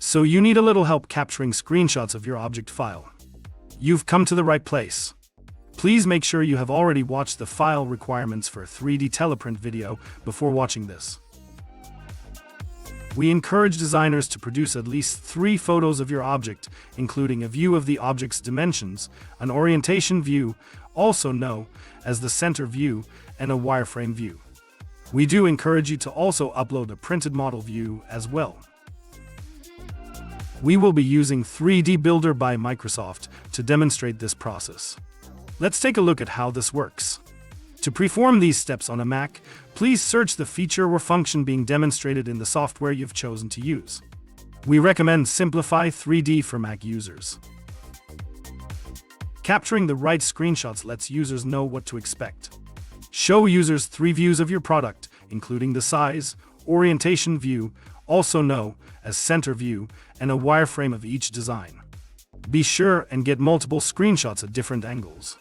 So you need a little help capturing screenshots of your object file. You've come to the right place. Please make sure you have already watched the file requirements for a 3D teleprint video before watching this. We encourage designers to produce at least 3 photos of your object, including a view of the object's dimensions, an orientation view, also known as the center view, and a wireframe view. We do encourage you to also upload a printed model view as well. We will be using 3D Builder by Microsoft to demonstrate this process. Let's take a look at how this works. To perform these steps on a Mac, please search the feature or function being demonstrated in the software you've chosen to use. We recommend Simplify 3D for Mac users. Capturing the right screenshots lets users know what to expect. Show users 3 views of your product, including the size, orientation view, also known as center view, and a wireframe of each design. Be sure and get multiple screenshots at different angles.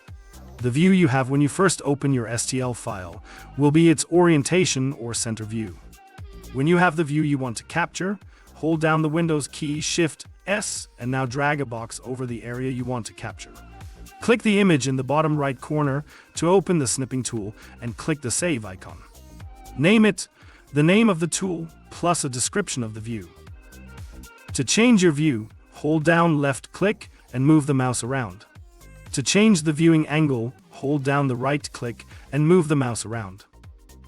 The view you have when you first open your STL file will be its orientation or center view. When you have the view you want to capture, hold down the Windows key Shift-S and now drag a box over the area you want to capture. Click the image in the bottom right corner to open the snipping tool and click the Save icon. Name it the name of the tool plus a description of the view. To change your view, hold down left click and move the mouse around. To change the viewing angle, hold down the right click and move the mouse around.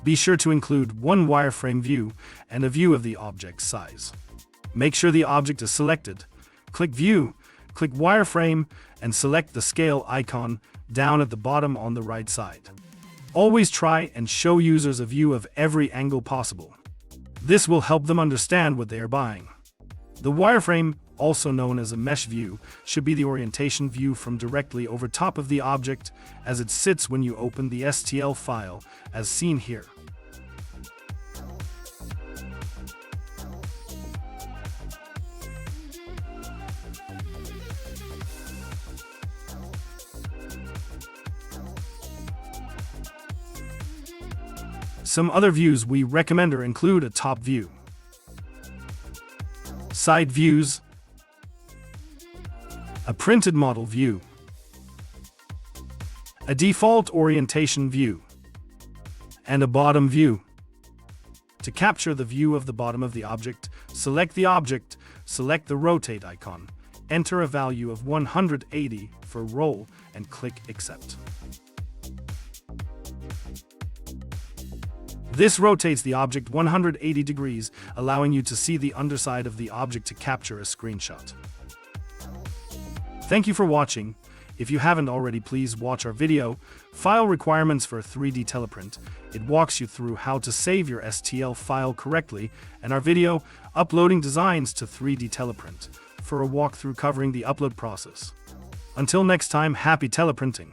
Be sure to include one wireframe view and a view of the object's size. Make sure the object is selected. Click View, click Wireframe, and select the scale icon down at the bottom on the right side. Always try and show users a view of every angle possible. This will help them understand what they are buying. The wireframe, also known as a mesh view, should be the orientation view from directly over top of the object as it sits when you open the STL file, as seen here. Some other views we recommend include a top view, side views, a printed model view, a default orientation view, and a bottom view. To capture the view of the bottom of the object, select the object, select the rotate icon, enter a value of 180 for roll, and click Accept. This rotates the object 180 degrees, allowing you to see the underside of the object to capture a screenshot. Thank you for watching. If you haven't already, please watch our video, File Requirements for 3D Teleprint. It walks you through how to save your STL file correctly, and our video, Uploading Designs to 3D Teleprint, for a walkthrough covering the upload process. Until next time, happy teleprinting!